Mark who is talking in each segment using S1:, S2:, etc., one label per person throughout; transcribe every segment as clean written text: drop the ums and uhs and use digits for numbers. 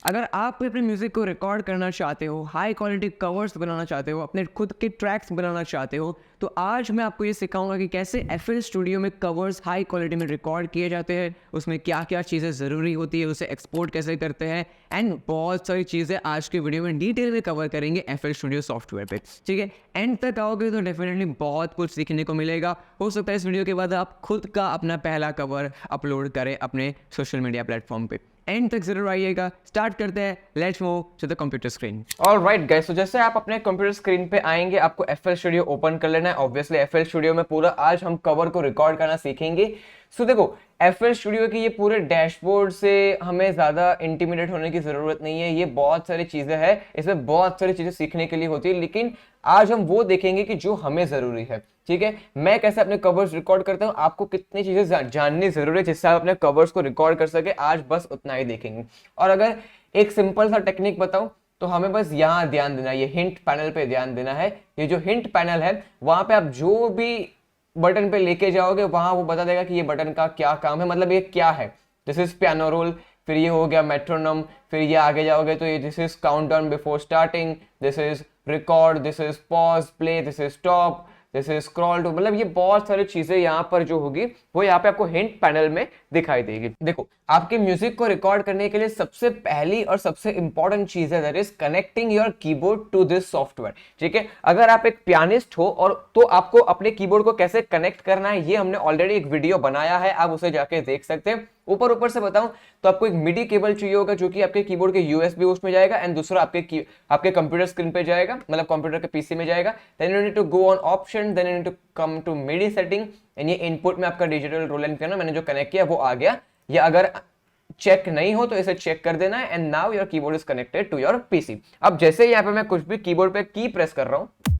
S1: अगर आप भी अपने म्यूज़िक को रिकॉर्ड करना चाहते हो, हाई क्वालिटी कवर्स बनाना चाहते हो, अपने खुद के ट्रैक्स बनाना चाहते हो, तो आज मैं आपको ये सिखाऊंगा कि कैसे FL स्टूडियो में कवर्स हाई क्वालिटी में रिकॉर्ड किए जाते हैं, उसमें क्या क्या चीज़ें ज़रूरी होती है, उसे एक्सपोर्ट कैसे करते हैं, एंड बहुत सारी चीज़ें आज के वीडियो में डिटेल में कवर करेंगे FL स्टूडियो सॉफ्टवेयर पे। ठीक है, एंड तक आओगे तो डेफिनेटली बहुत कुछ सीखने को मिलेगा। हो सकता है इस वीडियो के बाद आप खुद का अपना पहला कवर अपलोड करें अपने सोशल मीडिया प्लेटफॉर्म पे। एंड तक जरूर आइएगा। स्टार्ट करते हैं, let's move to the computer screen.
S2: Alright guys, तो जैसे आप अपने कंप्यूटर स्क्रीन पे आएंगे आपको FL स्टूडियो ओपन कर लेना है। ऑब्वियसली FL स्टूडियो में पूरा आज हम कवर को रिकॉर्ड करना सीखेंगे। सो देखो, FL स्टूडियो की ये पूरे डैशबोर्ड से हमें ज्यादा इंटिमिडेट होने की जरूरत नहीं है। ये बहुत सारी चीजें हैं, इसमें बहुत सारी चीजें सीखने के लिए होती है, लेकिन आज हम वो देखेंगे कि जो हमें जरूरी है। ठीक है, मैं कैसे अपने कवर्स रिकॉर्ड करता हूँ, आपको कितनी चीजें जाननी जरूरी है जिससे आप अपने कवर्स को रिकॉर्ड कर सके, आज बस उतना ही देखेंगे। और अगर एक सिंपल सा टेक्निक बताऊं तो हमें बस यहाँ ध्यान देना है, ये हिंट पैनल पे ध्यान देना है। ये जो हिंट पैनल है वहां पे आप जो भी बटन पे लेके जाओगे वहां वो बता देगा कि ये बटन का क्या काम है, मतलब ये क्या है। दिस इज पियानो रोल, फिर ये हो गया मेट्रोनम, फिर ये आगे जाओगे तो ये this is countdown before starting, this is record, this is pause play, this is stop, this is scroll to, मतलब ये बहुत सारी चीजें यहाँ पर जो होगी वो यहाँ पे आपको हिंट पैनल में दिखाई देगी। देखो, आपके म्यूजिक को रिकॉर्ड करने के लिए सबसे पहली और सबसे इंपॉर्टेंट चीज है that is connecting your keyboard to this software. ठीक है, अगर आप एक पियानिस्ट हो और तो आपको अपने कीबोर्ड को कैसे कनेक्ट करना है ये हमने ऑलरेडी एक वीडियो बनाया है, आप उसे जाके देख सकते हैं। ऊपर से बताऊं तो आपको एक मिडी केबल चाहिए होगा जो कि आपके कीबोर्ड के यूएसबी उसमें जाएगा, एंड दूसरा आपके कंप्यूटर स्क्रीन पे जाएगा, मतलब कंप्यूटर के पीसी में जाएगा। Then you need to go on option, then you need to come to MIDI setting, and ये इनपुट में आपका डिजिटल रोल एंड पियानो मैंने जो कनेक्ट किया वो आ गया। या अगर चेक नहीं हो तो इसे चेक कर देना है, and now your keyboard is connected to your PC. अब जैसे यहाँ पे मैं कुछ भी कीबोर्ड पे की प्रेस कर रहा हूं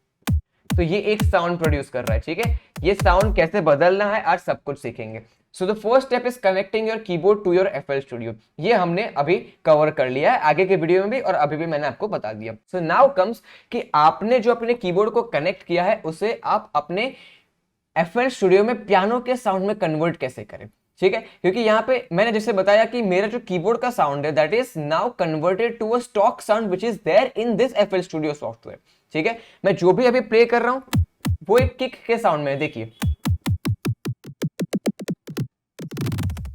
S2: तो ये एक साउंड प्रोड्यूस कर रहा है। ठीक है, ये साउंड कैसे बदलना है आज सब कुछ सीखेंगे। So the first step is connecting your keyboard to your FL studio. ये हमने अभी कवर कर लिया है आगे के वीडियो में भी, और अभी भी मैंने आपको बता दिया। सो नाउ कम्स कि आपने जो अपने कीबोर्ड को कनेक्ट किया है उसे आप अपने FL स्टूडियो में पियानो के साउंड में कन्वर्ट कैसे करें। ठीक है, क्योंकि यहाँ पे मैंने जैसे बताया कि मेरा जो कीबोर्ड का साउंड है that is now converted to a stock sound which is there in this FL studio software. ठीक है, मैं जो भी अभी प्ले कर रहा हूं वो एक किक के साउंड में है, देखिए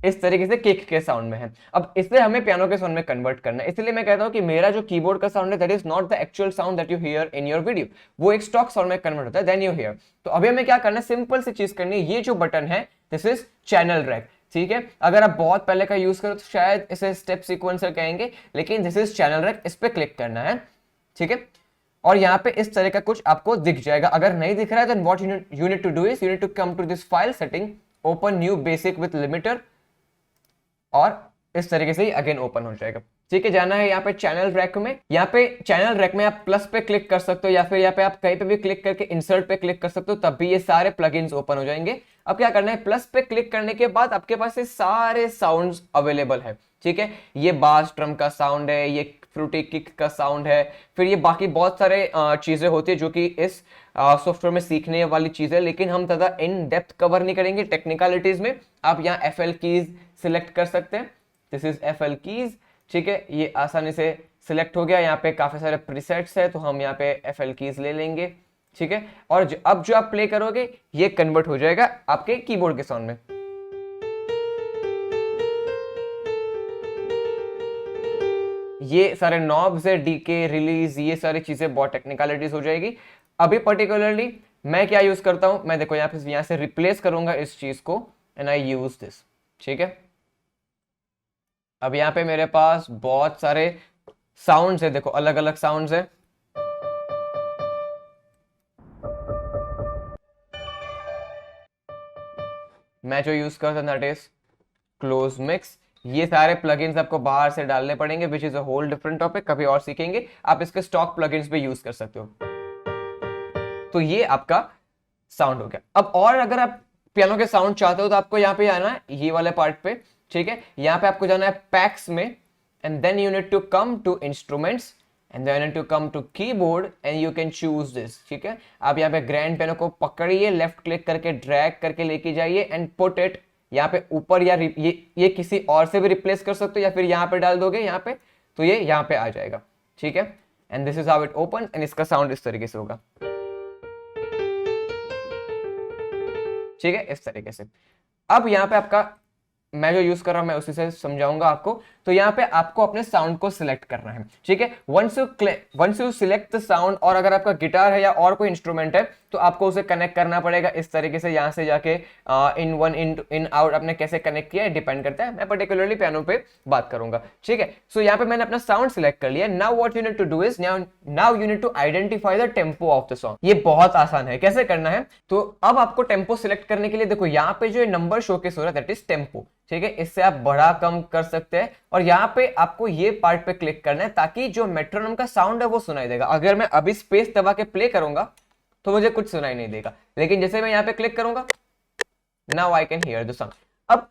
S2: इस तरीके से किक के साउंड में है। अब इसे हमें पियानो के साउंड में कन्वर्ट करना है, इसलिए मैं कहता हूं कि मेरा जो कीबोर्ड का साउंड है that is not the actual sound that you here in your video, वो एक स्टॉक साउंड में कन्वर्ट होता है, देन यू हियर। तो अभी हमें क्या करना है, सिंपल सी चीज करनी है। ये जो बटन है दिस इज चैनल रैक। ठीक है, अगर आप बहुत पहले का यूज करो तो शायद इसे स्टेप सीक्वेंसर कहेंगे, लेकिन दिस इज चैनल रैक, इस पे क्लिक करना है। ठीक है, और यहाँ पे इस तरह का कुछ आपको दिख जाएगा। अगर नहीं दिख रहा है then what you need to do is you need to come to this file setting, open new basic with limiter, और इस तरीके से ही अगेन ओपन हो जाएगा। ठीक है, जाना है यहाँ पे चैनल रैक में। यहाँ पे चैनल रैक में आप प्लस पे क्लिक कर सकते हो, या फिर यहाँ पे आप कहीं पे भी क्लिक करके इंसर्ट पे क्लिक कर सकते हो, तब भी ये सारे प्लगइन्स ओपन हो जाएंगे। अब क्या करना है, प्लस पे क्लिक करने के बाद आपके पास ये सारे साउंड्स अवेलेबल है। ठीक है, ये बास ड्रम का साउंड है, ये फ्रूटी किक का साउंड है, फिर ये बाकी बहुत सारे चीजें होती है जो कि इस सॉफ्टवेयर में सीखने वाली चीज है, लेकिन हम ज्यादा इन डेप्थ कवर नहीं करेंगे टेक्निकलिटीज में। आप यहाँ FL कीज सिलेक्ट कर सकते हैं, दिस इज FL कीज। ठीक है, ये आसानी से सिलेक्ट हो गया। यहाँ पे काफी सारे प्रीसेट्स है तो हम यहाँ पे FL कीज ले लेंगे। ठीक है, और अब जो आप प्ले करोगे ये कन्वर्ट हो जाएगा आपके कीबोर्ड के साउंड में। ये सारे नॉब्स है, डीके, रिलीज, ये सारी चीजें बहुत टेक्निकलिटीज हो जाएगी। अभी पर्टिकुलरली मैं क्या यूज करता हूं, मैं देखो यहाँ से रिप्लेस करूंगा इस चीज को, एंड आई यूज दिस। ठीक है, अब यहाँ पे मेरे पास बहुत सारे साउंड्स है, देखो अलग अलग साउंड्स है। मैं जो यूज करता हूं दैट इज क्लोज मिक्स। ये सारे प्लगइन्स आपको बाहर से डालने पड़ेंगे which is a whole different topic, कभी और सीखेंगे। आप इसके स्टॉक प्लगइन्स पे यूज कर सकते हो। तो ये आपका साउंड हो गया। अब और अगर आप पियानो के साउंड चाहते हो तो आपको यहाँ पे आना है ये वाले पार्ट पे। ठीक है, यहाँ पे आपको जाना है पैक्स में, and then you need to come to instruments, and then you need to come to keyboard, and you can choose this. ठीक है, आप यहाँ पे ग्रैंड पियानो को पकड़िए, लेफ्ट क्लिक करके ड्रैग करके लेके जाइए एंड पुट इट यहाँ पे ऊपर, या ये किसी और से भी रिप्लेस कर सकते हो, या फिर यहाँ पे डाल दोगे यहाँ पे तो ये यहाँ पे आ जाएगा, ठीक है। And this is how it open, and इसका साउंड इस तरीके से होगा, ठीक है, इस तरीके से। अब यहाँ पे आपका मैं जो यूज कर रहा हूं मैं उसी से समझाऊंगा आपको। तो यहाँ पे आपको अपने साउंड को सिलेक्ट करना है, ठीक है। Once you select the sound, और अगर आपका गिटार है या और कोई इंस्ट्रूमेंट है तो आपको उसे कनेक्ट करना पड़ेगा इस तरीके से, यहाँ से जाके इन वन इन आउट आपने कैसे कनेक्ट किया है डिपेंड करता है, मैं पर्टिकुलरली पियानो पे बात करूंगा, ठीक है। सो यहाँ पे मैंने अपना साउंड सिलेक्ट कर लिया। Now what you need to do is now you need to identify the tempo of the song. ये बहुत आसान है, कैसे करना है, तो अब आपको टेम्पो सिलेक्ट करने के लिए देखो यहाँ पे जो नंबर शोकेस हो रहा है दैट इज टेम्पो, ठीक है। इससे आप बढ़ा कम कर सकते हैं, और यहाँ पे आपको ये पार्ट पे क्लिक करना है ताकि जो मेट्रोनोम का साउंड है वो सुनाई देगा। अगर मैं अभी स्पेस दबा के प्ले करूंगा तो मुझे कुछ सुनाई नहीं देगा, लेकिन जैसे मैं यहाँ पे क्लिक करूंगा now I can hear the sound. अब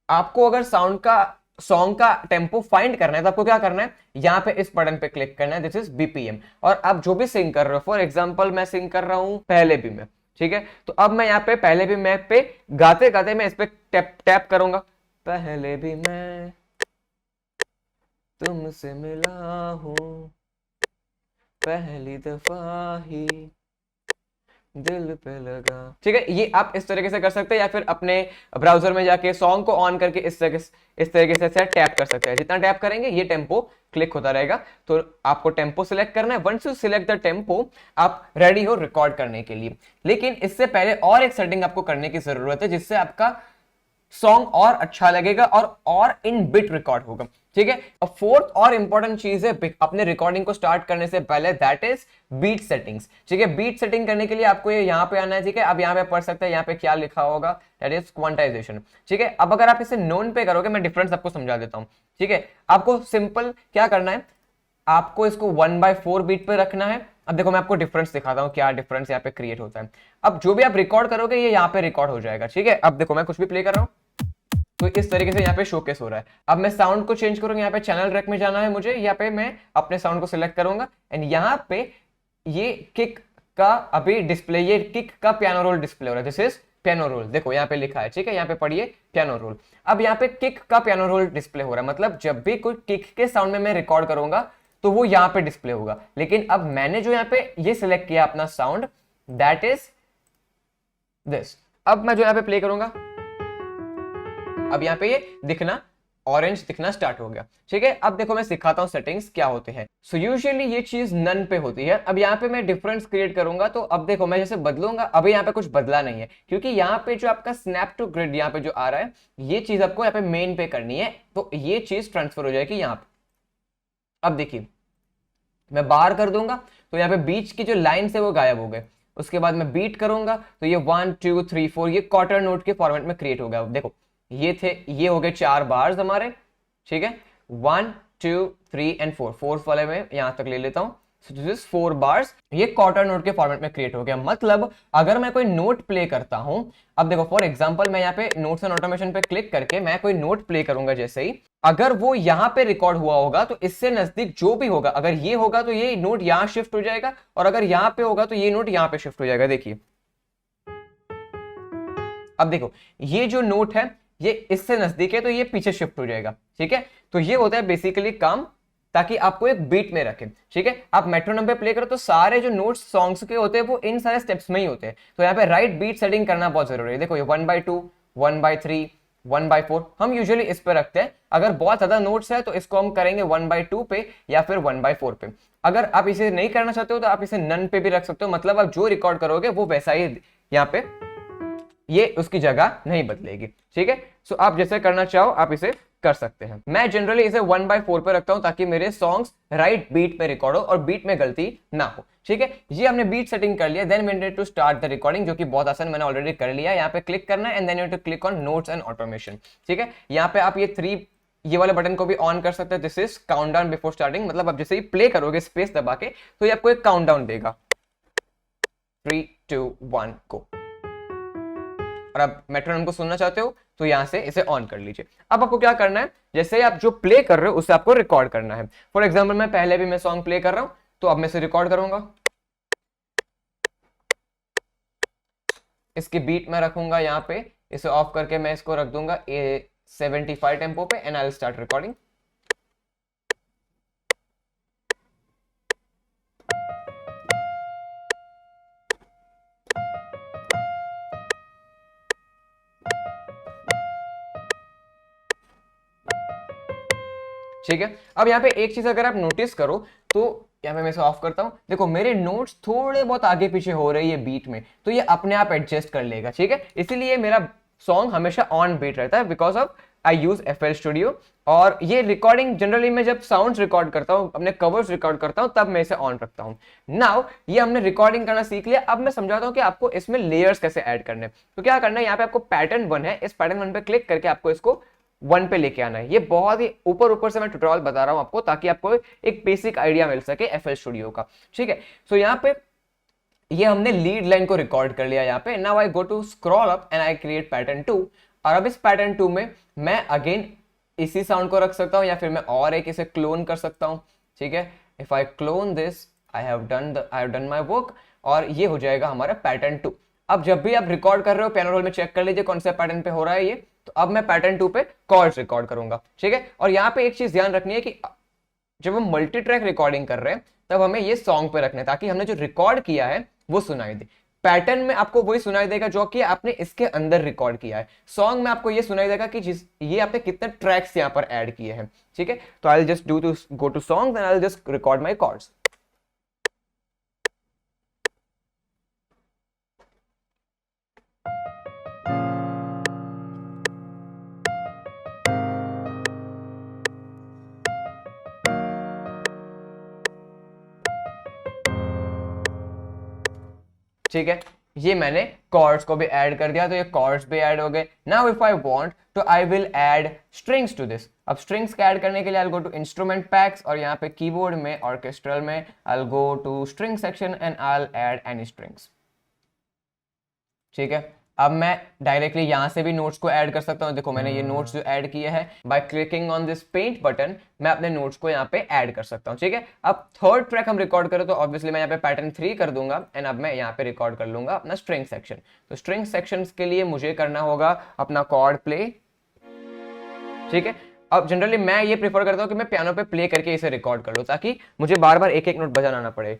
S2: आपको अगर सॉन्ग का टेम्पो फाइंड करना है तो आपको क्या करना है, यहाँ पे इस बटन पे क्लिक करना है, दिस इज बीपीएम। और आप जो भी सिंग कर रहे हो, फॉर एग्जाम्पल मैं सिंग कर रहा हूं पहले भी में, ठीक है। तो अब मैं यहाँ पे पहले भी मैं पे गाते गाते मैं इस पे टैप करूंगा, पहले भी मैं तुमसे मिला हूं, पहली दफा ही दिल पे लगा, ठीक है। ये आप इस तरीके से कर सकते हैं, या फिर अपने ब्राउजर में जाके सॉन्ग को ऑन करके इस तरीके से टैप कर सकते हैं। जितना टैप करेंगे ये टेम्पो क्लिक होता रहेगा। तो आपको टेम्पो सिलेक्ट करना है। Once you select the tempo आप रेडी हो रिकॉर्ड करने के लिए। लेकिन इससे पहले और एक सेटिंग आपको करने की जरूरत है जिससे आपका सॉन्ग और अच्छा लगेगा और इन बिट रिकॉर्ड होगा, ठीक है। फोर्थ और इंपॉर्टेंट चीज है अपने रिकॉर्डिंग को स्टार्ट करने से पहले, दैट इज बीट सेटिंग्स, ठीक है। बीट सेटिंग करने के लिए आपको ये यहाँ पे आना है, ठीक है। अब यहाँ पे पढ़ सकते हैं, यहाँ पे क्या लिखा होगा, दैट इज क्वांटाइजेशन, ठीक है। अब अगर आप इसे नोन पे करोगे, मैं डिफरेंस आपको समझा देता हूँ, ठीक है। आपको सिंपल क्या करना है, आपको इसको 1/4 बीट पे रखना है। अब देखो मैं आपको डिफरेंस दिखाता हूँ, क्या डिफरेंस यहाँ पे क्रिएट होता है। अब जो भी आप रिकॉर्ड करोगे ये यहाँ पे रिकॉर्ड हो जाएगा, ठीक है। अब देखो मैं कुछ भी प्ले कर रहा हूँ तो इस तरीके से यहाँ पे शोकेस हो रहा है। अब मैं साउंड को चेंज करूंगा, यहाँ पे चैनल रैक में जाना है मुझे, यहाँ पे मैं अपने साउंड को सिलेक्ट करूंगा, एंड यहाँ पे ये किक का अभी डिस्प्ले, ये किक का पियानो रोल डिस्प्ले हो रहा है, दिस इज पियानो रोल। देखो यहाँ पे लिखा है, ठीक है, यहाँ पे पढ़िए पियानो रोल। अब यहाँ पे किक का पियानो रोल डिस्प्ले हो रहा है, मतलब जब भी कोई किक के साउंड में मैं रिकॉर्ड करूंगा तो वो यहाँ पे डिस्प्ले होगा। लेकिन अब मैंने जो यहाँ पे ये सिलेक्ट किया अपना साउंड, दैट इज दिस। अब मैं जो यहाँ पे प्ले करूंगा, अब यहाँ पे ये दिखना ऑरेंज दिखना स्टार्ट हो गया, ठीक है। अब देखो मैं सिखाता हूँ सेटिंग्स क्या होते हैं। सो यूजुअली ये चीज नन पे होती है। अब यहाँ पे मैं डिफरेंस क्रिएट करूंगा, तो अब देखो मैं जैसे बदलूंगा, अभी यहाँ पे कुछ बदला नहीं है, क्योंकि यहाँ पे जो आपका स्नैप टू ग्रिड यहाँ पे जो आ रहा है, ये चीज आपको यहाँ पे मेन पे करनी है, तो ये चीज ट्रांसफर हो जाएगी यहाँ पे। अब देखिए मैं बाहर कर दूंगा तो यहाँ पे बीच की जो लाइन है वो गायब हो गए। उसके बाद मैं बीट करूंगा तो ये 1 2 3 4 ये क्वार्टर नोट के फॉर्मेट में क्रिएट हो गया। देखो ये हो गए 4 बार्स हमारे, ठीक है। 1 2 3 एंड 4, फोर्थ वाले में यहां तक ले लेता हूं, so this is 4 बार्स, ये क्वार्टर नोट के फॉर्मेट में क्रिएट हो गया। मतलब अगर मैं कोई नोट प्ले करता हूं, अब देखो फॉर एग्जांपल मैं यहाँ पे नोट्स एंड ऑटोमेशन पे क्लिक करके मैं कोई नोट प्ले करूंगा, जैसे ही अगर वो यहाँ पे रिकॉर्ड हुआ होगा तो इससे नजदीक जो भी होगा, अगर ये होगा तो ये नोट यहाँ शिफ्ट हो जाएगा, और अगर यहाँ पे होगा तो ये नोट यहाँ पे शिफ्ट हो जाएगा। देखिए अब देखो ये जो नोट है ये इससे नजदीक है तो ये पीछे शिफ्ट हो जाएगा, ठीक है। तो ये होता है बेसिकली काम, ताकि आपको एक बीट में रखे, ठीक है। आप मेट्रोनोम पे प्ले करो तो सारे जो नोट्स सॉन्ग्स के होते हैं वो इन सारे स्टेप्स में ही होते हैं। तो यहाँ पे राइट बीट सेटिंग करना बहुत जरूरी है। देखो ये 1/2 1/3 1/4 हम यूजुअली इस पे रखते हैं। अगर बहुत ज्यादा नोट्स है तो इसको हम करेंगे 1/2 पे या फिर 1/4 पे। अगर आप इसे नहीं करना चाहते हो तो आप इसे नन पे भी रख सकते हो, मतलब आप जो रिकॉर्ड करोगे वो वैसा ही यहाँ पे, ये उसकी जगह नहीं बदलेगी, ठीक है। सो आप जैसे करना चाहो आप इसे कर सकते हैं। मैं जनरली इसे 1/4 पे रखता हूं ताकि मेरे सॉन्ग्स राइट बीट में रिकॉर्ड हो और बीट में गलती ना हो, ठीक है। ये हमने बीट सेटिंग कर लिया, then we need to start the recording, जो कि बहुत आसान, मैंने ऑलरेडी कर लिया। यहाँ पे क्लिक करना है and then you to click on notes and automation, ठीक है। यहाँ पे आप ये वाले बटन को भी ऑन कर सकते हैं, this is countdown before starting, मतलब आप जैसे ही प्ले करोगे स्पेस दबा के तो ये आपको एक काउंटडाउन देगा, 3 2 1 गो। और आप मेट्रोनोम को सुनना चाहते हो तो यहां से इसे ऑन कर लीजिए। अब आपको क्या करना है, जैसे आप जो प्ले कर रहे हो उसे आपको रिकॉर्ड करना है। फॉर एग्जांपल मैं पहले भी मैं सॉन्ग प्ले कर रहा हूं तो अब मैं इसे रिकॉर्ड करूंगा, इसकी बीट में रखूंगा, यहाँ पे इसे ऑफ करके मैं इसको रख दूंगा 75 टेम्पो पे and I will start recording. ठीक है। अब यहाँ पे एक चीज अगर आप नोटिस करो तो यहाँ पे मैं इसे ऑफ करता हूँ, देखो मेरे नोट्स थोड़े बहुत आगे पीछे हो रही है बीट में, तो ये अपने आप एडजस्ट कर लेगा, ठीक है। इसीलिए मेरा सॉन्ग हमेशा ऑन बीट रहता है because of I use FL studio. और ये रिकॉर्डिंग जनरली मैं जब साउंड्स रिकॉर्ड करता हूँ, अपने कवर्स रिकॉर्ड करता हूँ, तब मैं इसे ऑन रखता हूँ। नाउ ये हमने रिकॉर्डिंग करना सीख लिया, अब मैं समझाता हूँ कि आपको इसमें लेयर्स कैसे ऐड करने। तो क्या करना है, यहाँ पे आपको पैटर्न 1 है, इस पैटर्न 1 पे क्लिक करके आपको इसको 1 पे लेके आना है। ये बहुत ही ऊपर ऊपर से मैं ट्यूटोरियल बता रहा हूँ आपको, ताकि आपको एक बेसिक आइडिया मिल सके FL स्टूडियो का, ठीक है। सो यहाँ पे ये हमने लीड लाइन को रिकॉर्ड कर लिया यहाँ पे। Now I go to scroll up and I create pattern 2। और अब इस पैटर्न 2 में मैं अगेन इसी साउंड को रख सकता हूँ, या फिर मैं और एक इसे क्लोन कर सकता हूँ, ठीक है। If I clone this, I have done my work, और ये हो जाएगा हमारा पैटर्न 2। अब जब भी आप रिकॉर्ड कर रहे हो पियानो रोल में चेक कर लीजिए कौन से पैटर्न पे हो रहा है ये। तो अब मैं पैटर्न 2 पे कॉर्ड्स रिकॉर्ड करूंगा, ठीक है। और यहाँ पे एक चीज ध्यान रखनी है कि जब हम मल्टी ट्रैक रिकॉर्डिंग कर रहे हैं तब हमें ये सॉन्ग पे रखना है, ताकि हमने जो रिकॉर्ड किया है वो सुनाई दे। पैटर्न में आपको वही सुनाई देगा जो कि आपने इसके अंदर रिकॉर्ड किया है। सॉन्ग में आपको ये सुनाई देगा कि ये आपने कितने ट्रैक्स यहाँ पर ऐड किए हैं, ठीक है। तो I will just go to songs and I will just record my chords. ठीक है, ये मैंने कॉर्ड्स को भी ऐड कर दिया, तो ये कॉर्ड्स भी ऐड हो गए। नाउ इफ आई वांट तो I will add strings to this. अब स्ट्रिंग्स का ऐड करने के लिए I will go to instrument packs, और यहाँ पे कीबोर्ड में ऑर्केस्ट्रल में I will go to string section and I will add any strings, ठीक है। अब मैं डायरेक्टली यहां से भी नोट्स को ऐड कर सकता हूं। देखो मैंने ये नोट्स जो ऐड किए हैं, by clicking on this paint button मैं अपने नोट्स को यहाँ पे ऐड कर सकता हूं, ठीक है। अब थर्ड ट्रैक हम रिकॉर्ड करें तो ऑब्वियसली मैं यहाँ पे पैटर्न 3 कर दूंगा एंड अब मैं यहाँ पे रिकॉर्ड कर लूंगा अपना स्ट्रिंग सेक्शन। तो स्ट्रिंग सेक्शन के लिए मुझे करना होगा अपना कॉर्ड प्ले, ठीक है। अब जनरली मैं ये प्रेफर करता हूँ कि मैं पियानो पे प्ले करके इसे रिकॉर्ड कर लूँ, ताकि मुझे बार बार एक एक नोट बजाना ना पड़े।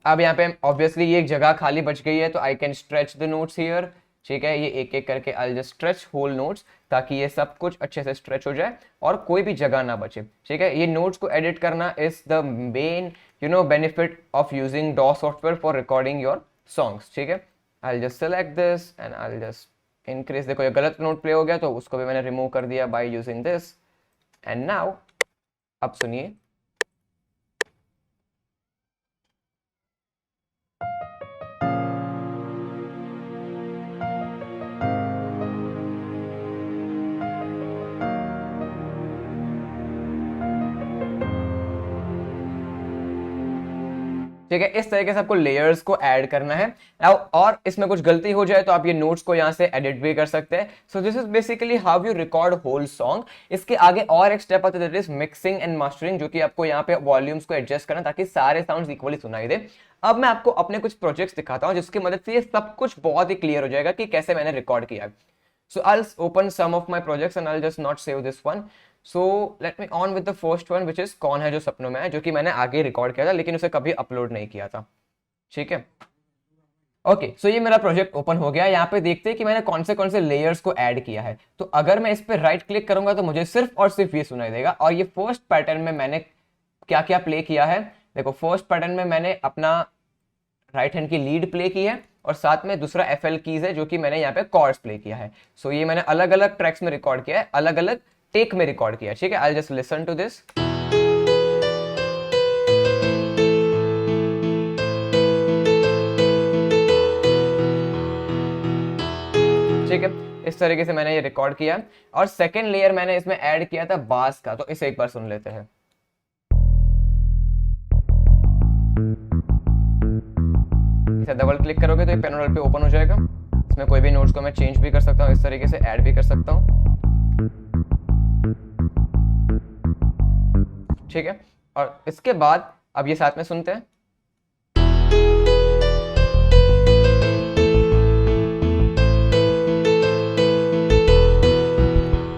S2: अब यहाँ पे ऑब्वियसली ये एक जगह खाली बच गई है, तो I can stretch the notes here, ठीक है। ये एक एक करके I just stretch whole notes, ताकि ये सब कुछ अच्छे से स्ट्रेच हो जाए और कोई भी जगह ना बचे, ठीक है। ये नोट्स को एडिट करना is the main benefit of using डॉ software for recording your songs, ठीक है। I just select this and I just increase. देखो ये गलत नोट प्ले हो गया, तो उसको भी मैंने रिमूव कर दिया by using this. And now अब सुनिए, ठीक है। इस तरीके से आपको लेयर्स को ऐड करना है। और इसमें कुछ गलती हो जाए तो आप ये नोट्स को यहाँ से एडिट भी कर सकते हैं। So this is basically how you record whole song. इसके आगे और एक स्टेप आता है, that is mixing and mastering, जो कि आपको यहाँ पे वॉल्यूम्स को एडजस्ट करना ताकि सारे साउंड्स इक्वली सुनाई दे। अब मैं आपको अपने कुछ प्रोजेक्ट्स दिखाता हूँ जिसकी मदद से ये सब कुछ बहुत ही क्लियर हो जाएगा कि कैसे मैंने रिकॉर्ड किया है। So I'll open some of my projects and I'll just not save this one. So let me on with the first one, which is कौन है जो सपनों में है, जो कि मैंने आगे रिकॉर्ड किया था लेकिन उसे कभी अपलोड नहीं किया था, ठीक है। ओके, सो ये मेरा प्रोजेक्ट ओपन हो गया। यहाँ पे देखते हैं कि मैंने कौन से लेयर्स को ऐड किया है। तो अगर मैं इस पर राइट क्लिक करूंगा तो मुझे सिर्फ और सिर्फ ये सुनाई देगा। और ये फर्स्ट पैटर्न में मैंने क्या क्या प्ले किया है, देखो फर्स्ट पैटर्न में मैंने अपना राइट हैंड की लीड प्ले की है और साथ में दूसरा FL कीज है जो कि मैंने यहाँ पे कॉर्ड्स प्ले किया है। सो ये मैंने अलग अलग ट्रैक्स में रिकॉर्ड किया है, अलग अलग टेक में रिकॉर्ड किया है, ठीक है। I just listen to this, ठीक है। इस तरीके से मैंने ये रिकॉर्ड किया। और सेकेंड लेयर मैंने इसमें ऐड किया था बास का, तो इसे एक बार सुन लेते हैं। इसे डबल क्लिक करोगे तो ये पियानो रोल पे ओपन हो जाएगा। इसमें कोई भी नोट्स को मैं चेंज भी कर सकता हूँ, इस तरीके से ऐड भी कर सकता हूँ, ठीक है। और इसके बाद अब ये साथ में सुनते हैं।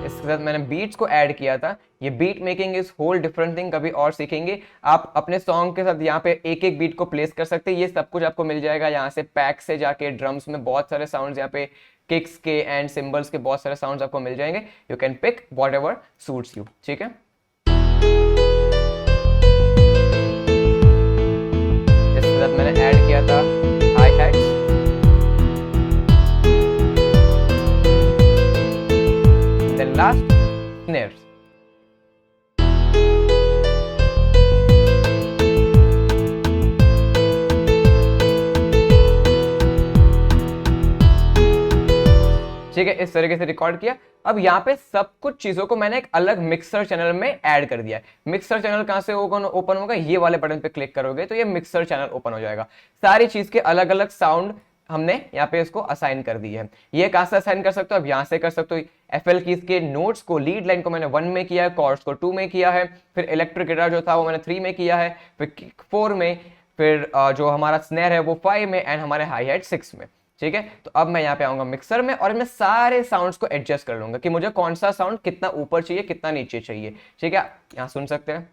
S2: इस इसके साथ मैंने बीट्स को ऐड किया था। ये beat making is whole different thing, कभी और सीखेंगे। आप अपने सॉन्ग के साथ यहाँ पे एक एक बीट को प्लेस कर सकते हैं। ये सब कुछ आपको मिल जाएगा यहाँ से पैक से जाके। ड्रम्स में बहुत सारे साउंड्स, यहाँ पे किक्स के एंड सिंबल्स के बहुत सारे साउंड्स आपको मिल जाएंगे। You can pick whatever suits you, ठीक है। इसके साथ मैंने ऐड किया था hi hats, then last snares. ठीक है, इस तरीके से रिकॉर्ड किया। अब यहाँ पे सब कुछ चीजों को मैंने एक अलग मिक्सर चैनल में ऐड कर दिया है। मिक्सर चैनल कहां से ओपन होगा, ये वाले बटन पे क्लिक करोगे तो ये मिक्सर चैनल ओपन हो जाएगा। सारी चीज के अलग अलग साउंड हमने यहाँ पे इसको असाइन कर दी है। ये कहां से असाइन कर सकते हो, अब यहाँ से कर सकते हो। एफएल कीज के नोट्स को, लीड लाइन को मैंने 1 में किया है, कॉर्ड्स को 2 में किया है, फिर इलेक्ट्रिक गिटार जो था वो मैंने 3 में किया है, फिर किक 4 में, फिर जो हमारा स्नेयर है वो 5 में एंड हमारे हाई हैट 6 में। ठीक है, तो अब मैं यहाँ पे आऊंगा मिक्सर में और मैं सारे साउंड्स को एडजस्ट कर लूंगा कि मुझे कौन सा साउंड कितना ऊपर चाहिए, कितना नीचे चाहिए। ठीक है, यहाँ सुन सकते हैं।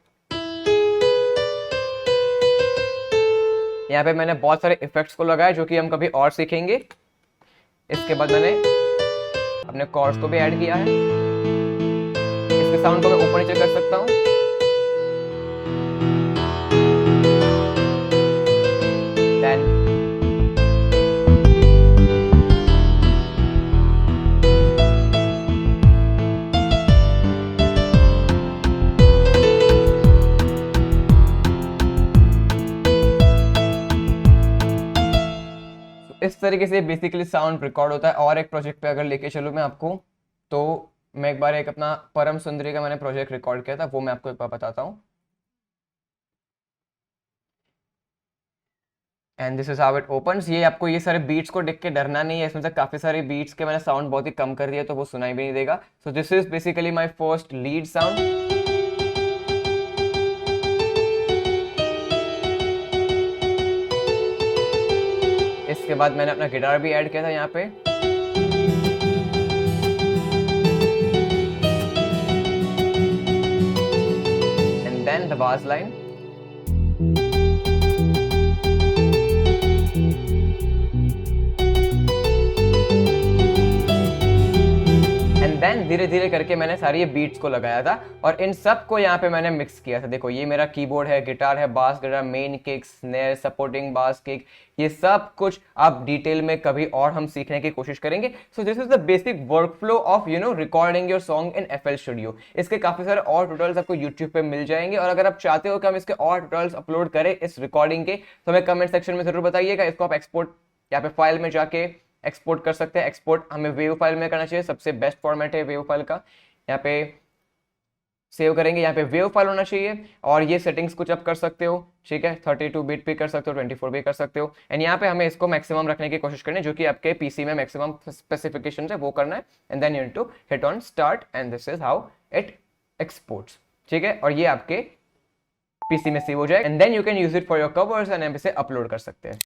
S2: यहाँ पे मैंने बहुत सारे इफेक्ट्स को लगाया जो कि हम कभी और सीखेंगे। इसके बाद मैंने अपने कॉर्ड्स को भी ऐड किया है। इसके साउंड को मैं ऊपर नीचे कर सकता हूँ। इस तरीके से बेसिकली साउंड रिकॉर्ड होता है। और एक प्रोजेक्ट पे अगर लेके चलूँ मैं आपको, तो मैं एक बार एक अपना परम सुंदरी का मैंने प्रोजेक्ट रिकॉर्ड किया था, वो मैं आपको एक बार बताता हूँ। And this is how it opens. ये आपको ये सारे बीट्स को देख के डरना नहीं है, इसमें से काफी सारे बीट्स के मैंने साउंड बहुत ही कम कर दिया तो वो सुनाई भी नहीं देगा। सो this is basically my first lead sound. इसके बाद मैंने अपना गिटार भी ऐड किया था यहाँ पे। एंड देन द बास लाइन। एंड देन धीरे धीरे करके मैंने सारी ये बीट्स को लगाया था और इन सब को यहाँ पे मैंने मिक्स किया था। देखो, ये मेरा कीबोर्ड है, गिटार है, बास guitar, main kick, snare, supporting बास किक, ये सब कुछ आप डिटेल में कभी और हम सीखने की कोशिश करेंगे। सो this is the basic workflow of recording your song in FL studio. इसके काफी सारे और ट्यूटोरियल्स आपको यूट्यूब पे मिल जाएंगे और अगर आप चाहते हो कि हम इसके और ट्यूटोरियल्स अपलोड करें इस रिकॉर्डिंग के, तो हमें कमेंट सेक्शन में जरूर बताइएगा। इसको आप एक्सपोर्ट यहाँ पे फाइल में जाके एक्सपोर्ट कर सकते हैं। एक्सपोर्ट हमें वेव फाइल में करना चाहिए, सबसे बेस्ट फॉर्मेट है वेव फाइल का। यहाँ पे सेव करेंगे, यहाँ पे वेव फाइल होना चाहिए और ये सेटिंग्स कुछ आप कर सकते हो। ठीक है, 32 बिट भी कर सकते हो, 24 भी कर सकते हो। एंड यहाँ पे हमें इसको मैक्सिमम रखने की कोशिश करनी है, जो कि आपके पीसी में मैक्सिमम स्पेसिफिकेशन है वो करना है। And then you need to hit on start and this is how it exports. ठीक है, और ये आपके पीसी में सेव हो जाए and then you can use it for your covers and आप इसे अपलोड कर सकते हैं।